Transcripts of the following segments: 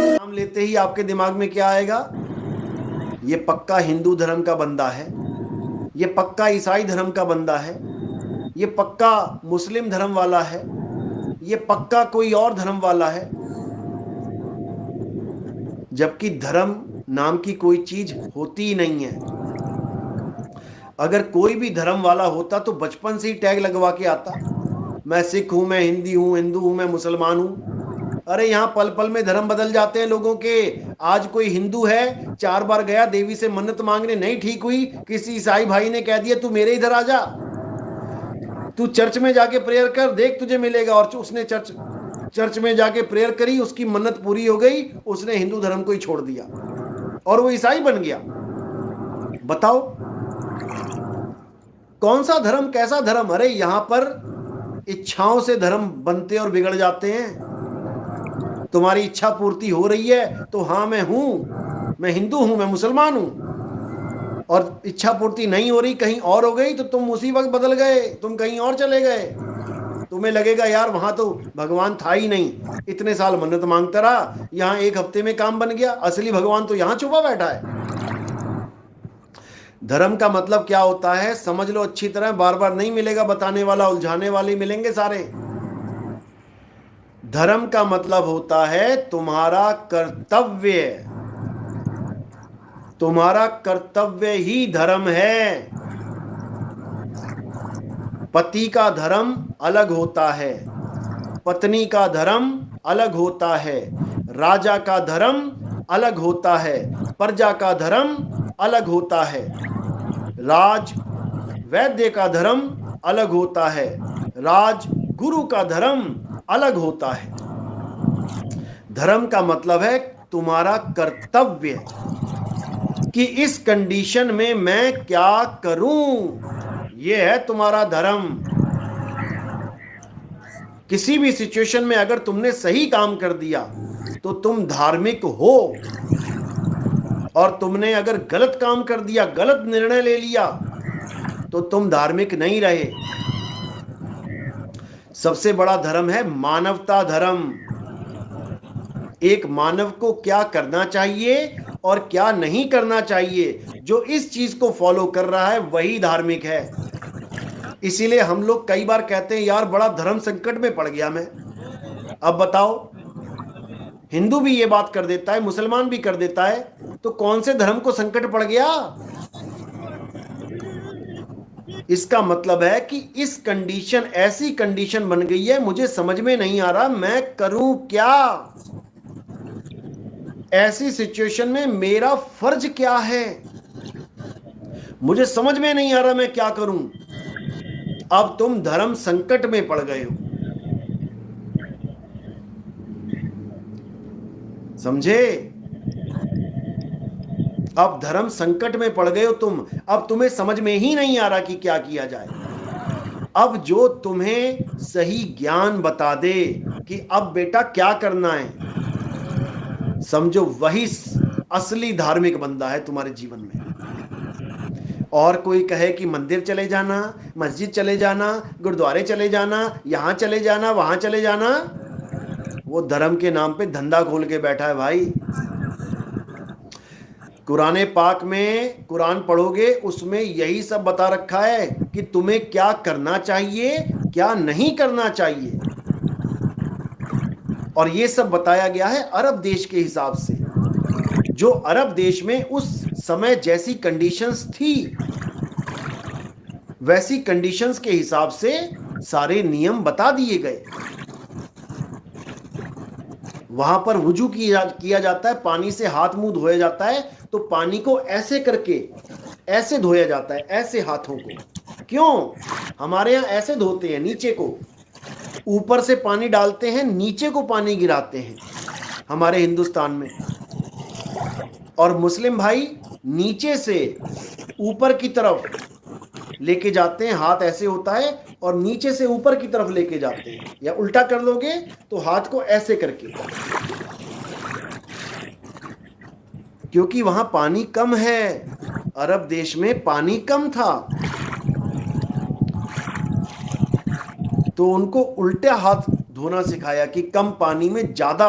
नाम लेते ही आपके दिमाग में क्या आएगा? ये पक्का हिंदू धर्म का बंदा है, ये पक्का ईसाई धर्म का बंदा है, ये पक्का मुस्लिम धर्म वाला है, ये पक्का कोई और धर्म वाला है। जबकि धर्म नाम की कोई चीज होती ही नहीं है। अगर कोई भी धर्म वाला होता तो बचपन से ही टैग लगवा के आता, मैं सिख हूं, मैं हिंदी हूं, हिंदू हूं, मैं मुसलमान हूं। अरे यहाँ पल पल में धर्म बदल जाते हैं लोगों के। आज कोई हिंदू है, 4 बार गया देवी से मन्नत मांगने, नहीं ठीक हुई, किसी ईसाई भाई ने कह दिया तू मेरे इधर आ जा, तू चर्च में जाके प्रेयर कर, देख तुझे मिलेगा। और उसने चर्च में जाके प्रेयर करी, उसकी मन्नत पूरी हो गई, उसने हिंदू धर्म को ही छोड़ दिया और वो ईसाई बन गया। बताओ कौन सा धर्म, कैसा धर्म? अरे यहां पर इच्छाओं से धर्म बनते और बिगड़ जाते हैं। तुम्हारी इच्छा पूर्ति हो रही है तो हाँ मैं हूं, मैं हिंदू हूं, मैं मुसलमान हूं, और इच्छा पूर्ति नहीं हो रही, कहीं और हो गई, तो तुम उसी वक्त बदल गए, तुम कहीं और चले गए। तुम्हें लगेगा यार वहां तो भगवान था ही नहीं, इतने साल मन्नत मांगता रहा, यहां 1 हफ्ते में काम बन गया, असली भगवान तो यहां छुपा बैठा है। धर्म का मतलब क्या होता है समझ लो अच्छी तरह, बार बार नहीं मिलेगा बताने वाला, उलझाने वाले मिलेंगे सारे। धर्म का मतलब होता है तुम्हारा कर्तव्य, तुम्हारा कर्तव्य ही धर्म है। पति का धर्म अलग होता है, पत्नी का धर्म अलग होता है, राजा का धर्म अलग होता है, प्रजा का धर्म अलग होता है, राज वैद्य का धर्म अलग होता है, राज गुरु का धर्म अलग होता है। धर्म का मतलब है तुम्हारा कर्तव्य, कि इस कंडीशन में मैं क्या करूं, यह है तुम्हारा धर्म। किसी भी सिचुएशन में अगर तुमने सही काम कर दिया तो तुम धार्मिक हो, और तुमने अगर गलत काम कर दिया, गलत निर्णय ले लिया, तो तुम धार्मिक नहीं रहे। सबसे बड़ा धर्म है मानवता धर्म। एक मानव को क्या करना चाहिए और क्या नहीं करना चाहिए, जो इस चीज को फॉलो कर रहा है वही धार्मिक है। इसीलिए हम लोग कई बार कहते हैं यार बड़ा धर्म संकट में पड़ गया मैं। अब बताओ, हिंदू भी ये बात कर देता है, मुसलमान भी कर देता है, तो कौन से धर्म को संकट पड़ गया? इसका मतलब है कि इस कंडीशन, ऐसी कंडीशन बन गई है, मुझे समझ में नहीं आ रहा मैं करूं क्या, ऐसी सिचुएशन में मेरा फर्ज क्या है, मुझे समझ में नहीं आ रहा मैं क्या करूं। अब तुम धर्म संकट में पड़ गए हो, समझे? अब धर्म संकट में पड़ गए हो तुम, अब तुम्हें समझ में ही नहीं आ रहा कि क्या किया जाए। अब जो तुम्हें सही ज्ञान बता दे कि अब बेटा क्या करना है, समझो वही असली धार्मिक बंदा है तुम्हारे जीवन में। और कोई कहे कि मंदिर चले जाना, मस्जिद चले जाना, गुरुद्वारे चले जाना, यहां चले जाना, वहां चले जाना, वो धर्म के नाम पे धंधा खोल के बैठा है भाई। कुरान पाक में, कुरान पढ़ोगे उसमें यही सब बता रखा है कि तुम्हें क्या करना चाहिए, क्या नहीं करना चाहिए। और ये सब बताया गया है अरब देश के हिसाब से, जो अरब देश में उस समय जैसी कंडीशंस थी, वैसी कंडीशंस के हिसाब से सारे नियम बता दिए गए। वहां पर वुजू किया जाता है, पानी से हाथ मुंह धोया जाता है, तो पानी को ऐसे करके ऐसे धोया जाता है, ऐसे हाथों को। क्यों? हमारे यहाँ ऐसे धोते हैं, नीचे को, ऊपर से पानी डालते हैं, नीचे को पानी गिराते हैं हमारे हिंदुस्तान में। और मुस्लिम भाई नीचे से ऊपर की तरफ लेके जाते हैं, हाथ ऐसे होता है और नीचे से ऊपर की तरफ लेके जाते हैं, या उल्टा कर लोगे तो हाथ को ऐसे करके, क्योंकि वहां पानी कम है। अरब देश में पानी कम था। तो उनको उल्टा हाथ धोना सिखाया कि कम पानी में ज्यादा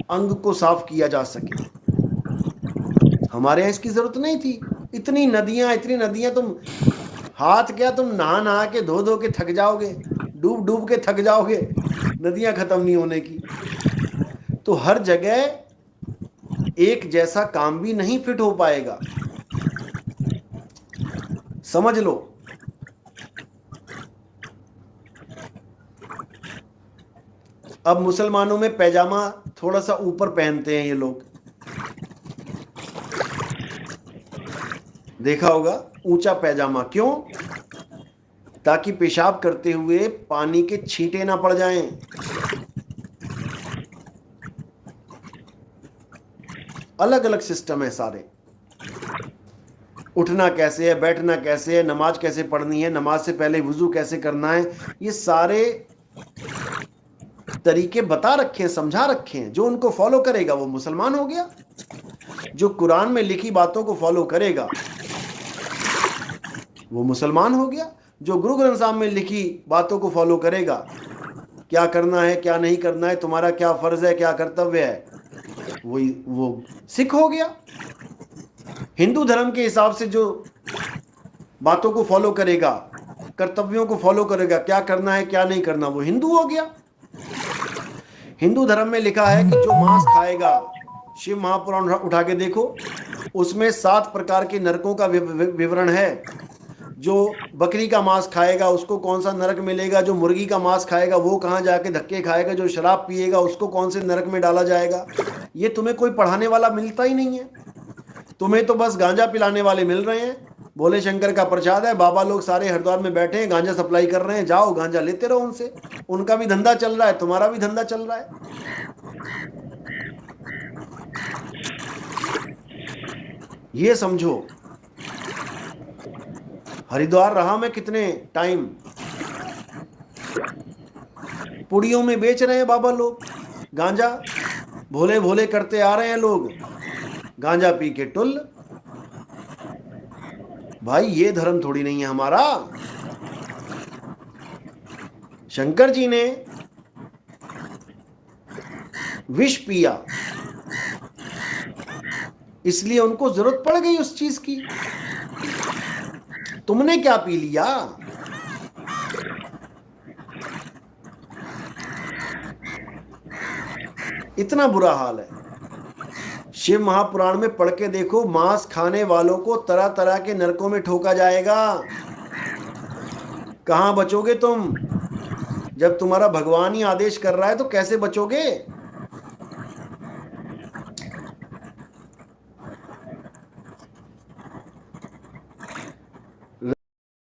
अंग को साफ किया जा सके। हमारे यहां इसकी जरूरत नहीं थी। इतनी नदियां, तुम हाथ क्या, तुम नहा नहा के धो धो के थक जाओगे, डूब डूब के थक जाओगे, नदियां खत्म नहीं होने की। तो हर जगह एक जैसा काम भी नहीं फिट हो पाएगा, समझ लो। अब मुसलमानों में पैजामा थोड़ा सा ऊपर पहनते हैं ये लोग, देखा होगा, ऊंचा पैजामा। क्यों? ताकि पेशाब करते हुए पानी के छींटे ना पड़ जाएं। अलग अलग सिस्टम है सारे। उठना कैसे है, बैठना कैसे है, नमाज कैसे पढ़नी है, नमाज से पहले वुजू कैसे करना है, ये सारे तरीके बता रखे हैं, समझा रखे हैं। जो उनको फॉलो करेगा वो मुसलमान हो गया। जो कुरान में लिखी बातों को फॉलो करेगा वो मुसलमान हो गया। जो गुरु ग्रंथ साहब में लिखी बातों को फॉलो करेगा, क्या करना है क्या नहीं करना है, तुम्हारा क्या फर्ज है क्या कर्तव्य है, वो सिख हो गया। हिंदू धर्म के हिसाब से जो बातों को फॉलो करेगा, कर्तव्यों को फॉलो करेगा, क्या करना है क्या नहीं करना, वो हिंदू हो गया। हिंदू धर्म में लिखा है कि जो मांस खाएगा, शिव महापुराण उठा के देखो, उसमें 7 प्रकार के नरकों का विवरण है। जो बकरी का मांस खाएगा उसको कौन सा नरक मिलेगा, जो मुर्गी का मांस खाएगा वो कहाँ जाके धक्के खाएगा, जो शराब पिएगा उसको कौन से नरक में डाला जाएगा। ये तुम्हें कोई पढ़ाने वाला मिलता ही नहीं है। तुम्हें तो बस गांजा पिलाने वाले मिल रहे हैं। भोले शंकर का प्रसाद है, बाबा लोग सारे हरिद्वार में बैठे हैं, गांजा सप्लाई कर रहे हैं, जाओ गांजा लेते रहो उनसे। उनका भी धंधा चल रहा है, तुम्हारा भी धंधा चल रहा है। ये समझो। हरिद्वार रहा मैं कितने टाइम, पुड़ियों में बेच रहे हैं बाबा लोग गांजा, भोले भोले करते आ रहे हैं लोग, गांजा पी के टुल। भाई ये धर्म थोड़ी नहीं है हमारा। शंकर जी ने विष पिया, इसलिए उनको जरूरत पड़ गई उस चीज की। तुमने क्या पी लिया? इतना बुरा हाल है। शिव महापुराण में पढ़ के देखो, मांस खाने वालों को तरह तरह के नरकों में ठोका जाएगा। कहां बचोगे तुम? जब तुम्हारा भगवान ही आदेश कर रहा है तो कैसे बचोगे?